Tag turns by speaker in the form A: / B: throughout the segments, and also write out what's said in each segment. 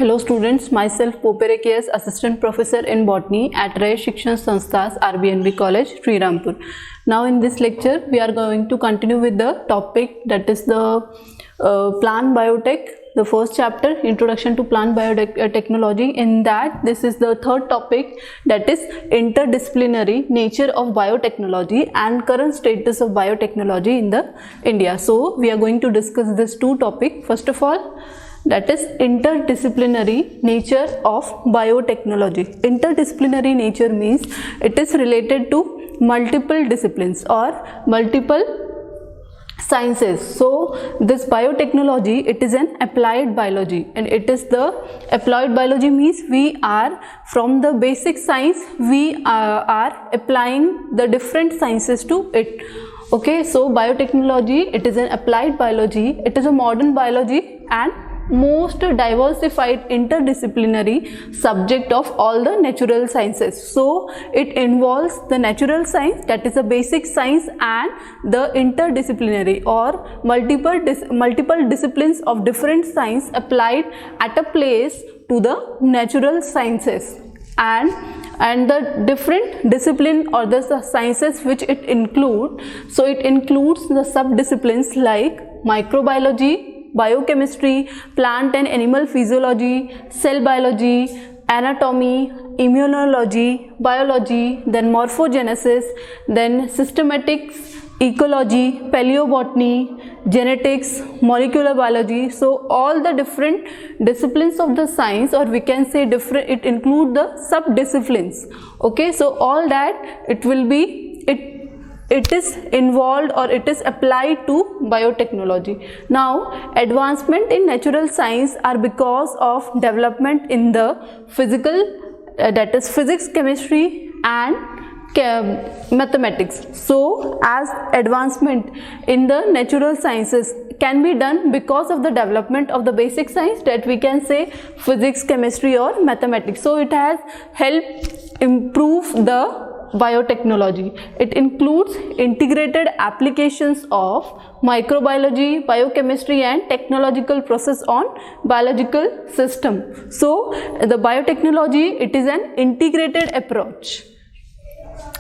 A: Hello students, myself Popere KS, Assistant Professor in Botany at Ray Shikshan Sanstha's RBNB College, Srirampur. Now in this lecture, we are going to continue with the topic that is the plant biotech, the first chapter, Introduction to Plant Biotechnology. In that, this is the third topic, that is interdisciplinary nature of biotechnology and current status of biotechnology in the India. So we are going to discuss this two topics. First of all, that is interdisciplinary nature of biotechnology. Interdisciplinary nature means it is related to multiple disciplines or multiple sciences. So this biotechnology, it is an applied biology, and it is the applied biology means we are from the basic science, we are applying the different sciences to it. Okay, so biotechnology, it is an applied biology, it is a modern biology and most diversified interdisciplinary subject of all the natural sciences. So it involves the natural science, that is the basic science, and the interdisciplinary or multiple disciplines of different science applied at a place to the natural sciences, and the different discipline or the sciences which it includes. So it includes the subdisciplines like microbiology, biochemistry, plant and animal physiology, cell biology, anatomy, immunology, biology, then morphogenesis, then systematics, ecology, paleobotany, genetics, molecular biology. So all the different disciplines of the science, or we can say different, it include the subdisciplines. Okay, so all that it will be, it is involved or it is applied to biotechnology. Now advancement in natural science are because of development in the physical, that is physics, chemistry and mathematics. So as advancement in the natural sciences can be done because of the development of the basic science, that we can say physics, chemistry or mathematics. So it has helped improve the biotechnology. It includes integrated applications of microbiology, biochemistry and technological process on biological system. So the biotechnology, it is an integrated approach.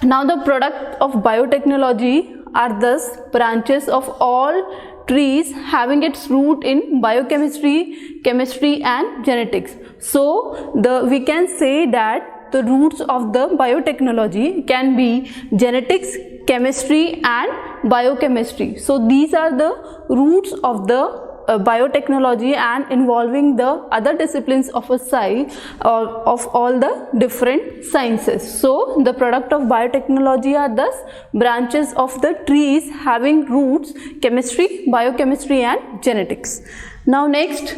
A: Now the product of biotechnology are thus branches of all trees having its root in biochemistry, chemistry and genetics. So we can say that the roots of the biotechnology can be genetics, chemistry and biochemistry. So these are the roots of the biotechnology and involving the other disciplines of a science or of all the different sciences. So the product of biotechnology are thus branches of the trees having roots, chemistry, biochemistry and genetics. Now next,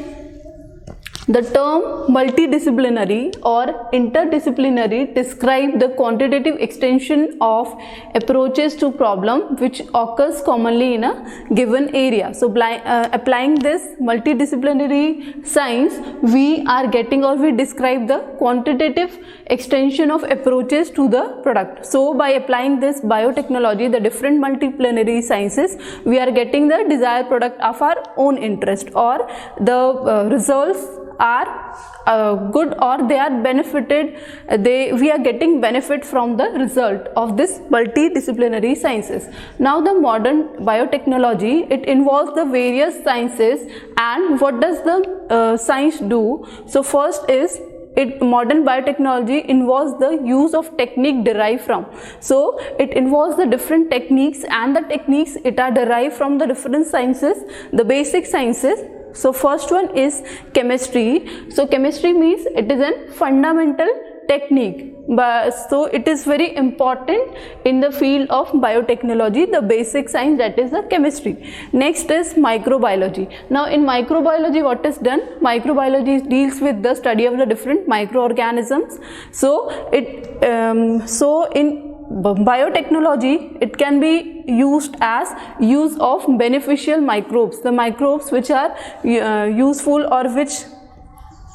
A: the term multidisciplinary or interdisciplinary describe the quantitative extension of approaches to problem which occurs commonly in a given area. So applying this multidisciplinary science, we are getting, or we describe the quantitative extension of approaches to the product. So by applying this biotechnology, the different multidisciplinary sciences, we are getting the desired product of our own interest, or the results are good, or they are benefited, we are getting benefit from the result of this multidisciplinary sciences. Now the modern biotechnology, it involves the various sciences, and what does the science do? So first is, modern biotechnology involves the use of technique derived from. So it involves the different techniques, and the techniques it are derived from the different sciences, the basic sciences. So first one is chemistry. So chemistry means it is a fundamental technique, so it is very important in the field of biotechnology, the basic science, that is the chemistry. Next is microbiology. Now in microbiology, what is done? Microbiology deals with the study of the different microorganisms. So in biotechnology, it can be used as use of beneficial microbes, the microbes which are useful or which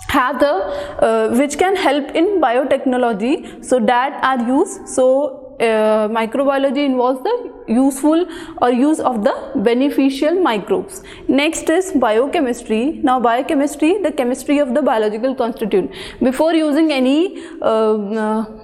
A: have the which can help in biotechnology, so that are used. So microbiology involves the useful or use of the beneficial microbes. Next is biochemistry. Now biochemistry, the chemistry of the biological constituent. Before using any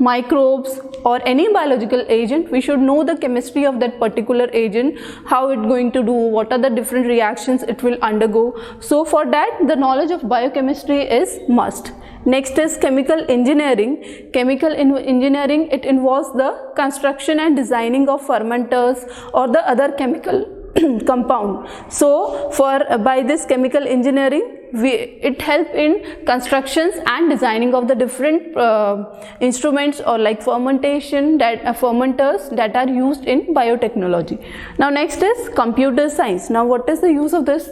A: microbes or any biological agent, we should know the chemistry of that particular agent, how it's going to do, what are the different reactions it will undergo. So for that, the knowledge of biochemistry is must. Next is chemical engineering. Chemical engineering, it involves the construction and designing of fermenters or the other chemical compound. So by this chemical engineering, it helps in constructions and designing of the different instruments or like fermentation fermenters that are used in biotechnology. Now next is computer science. Now what is the use of this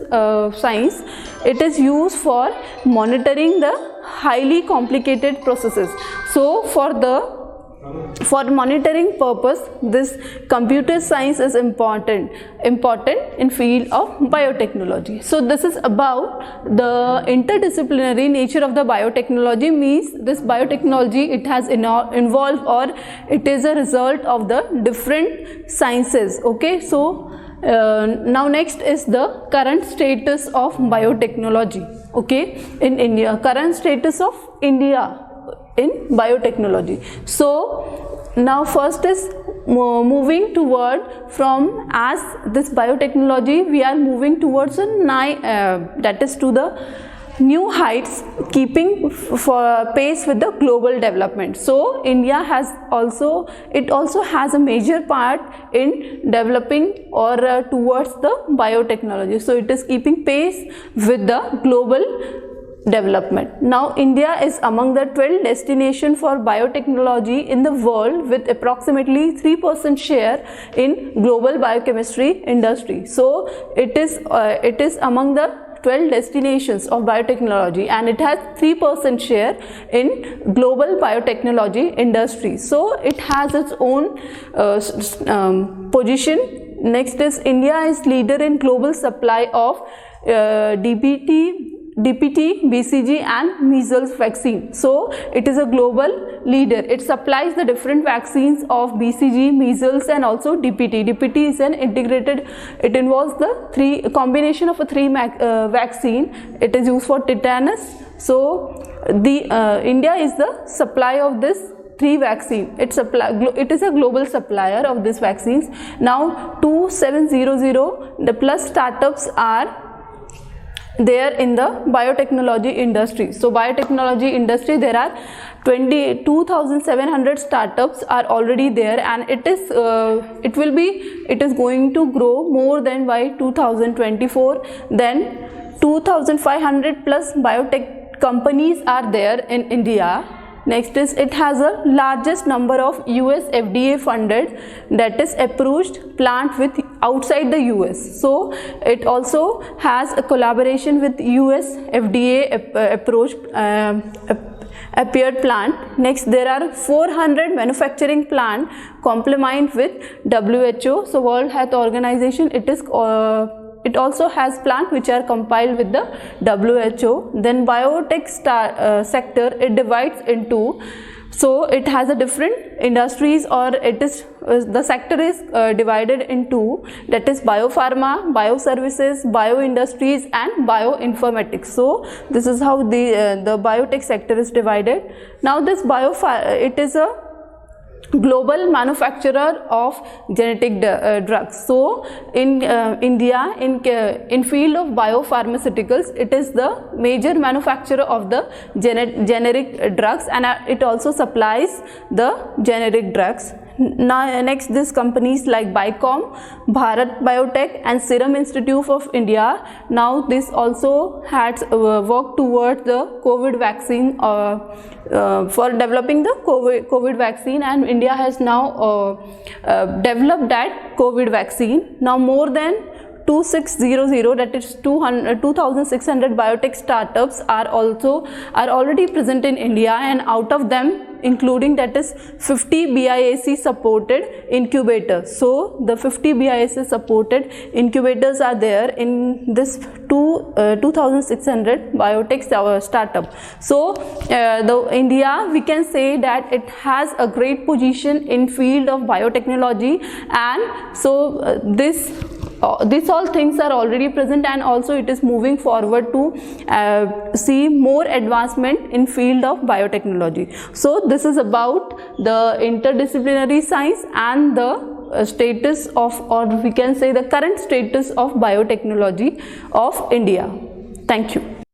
A: science? It is used for monitoring the highly complicated processes. So for monitoring purpose, this computer science is important in field of biotechnology. So this is about the interdisciplinary nature of the biotechnology. Means this biotechnology, it has involved or it is a result of the different sciences. Okay, so now next is the current status of biotechnology. Okay, in India, current status of India in biotechnology. So now first is moving toward, from as this biotechnology, we are moving towards that is to the new heights, keeping for pace with the global development. So India has also has a major part in developing or towards the biotechnology. So it is keeping pace with the global development. Now India is among the 12 destinations for biotechnology in the world, with approximately 3% share in global biochemistry industry. So it is among the 12 destinations of biotechnology, and it has 3% share in global biotechnology industry. So it has its own position. Next is India is leader in global supply of DPT, BCG and measles vaccine. So it is a global leader. It supplies the different vaccines of BCG, measles and also DPT. DPT is an integrated, it involves the combination of a three vaccine. It is used for tetanus. So India is the supply of this 3 vaccine. It is a global supplier of these vaccines. Now 2700 the plus startups are there in the biotechnology industry. So biotechnology industry, there are 22,700 startups are already there, and it is going to grow more than by 2024. Then 2,500 plus biotech companies are there in India. Next is it has a largest number of US FDA funded, that is approved plant with outside the US. So it also has a collaboration with US FDA appeared plant. Next there are 400 manufacturing plant compliant with WHO. So World Health Organization, it also has plant which are compiled with the WHO. Then biotech sector, it divides into, so it has a different industries, or it is the sector is divided into, that is biopharma, bioservices, bioindustries and bioinformatics. So this is how the biotech sector is divided. Now this it is a global manufacturer of genetic drugs. So in India, in field of biopharmaceuticals, it is the major manufacturer of the generic drugs, and it also supplies the generic drugs. Now next, these companies like Biocom, Bharat Biotech and Serum Institute of India, now this also has worked towards the COVID vaccine for developing the COVID vaccine, and India has now developed that COVID vaccine. Now more than 2600, that is 2,600 biotech startups are already present in India, and out of them including that is 50 BIAC supported incubators. So the 50 BIAC supported incubators are there in this 2600 biotech startup. So the India, we can say that it has a great position in field of biotechnology, and so these all things are already present, and also it is moving forward to see more advancement in field of biotechnology. So this is about the interdisciplinary science and the status of, or we can say the current status of biotechnology of India. Thank you.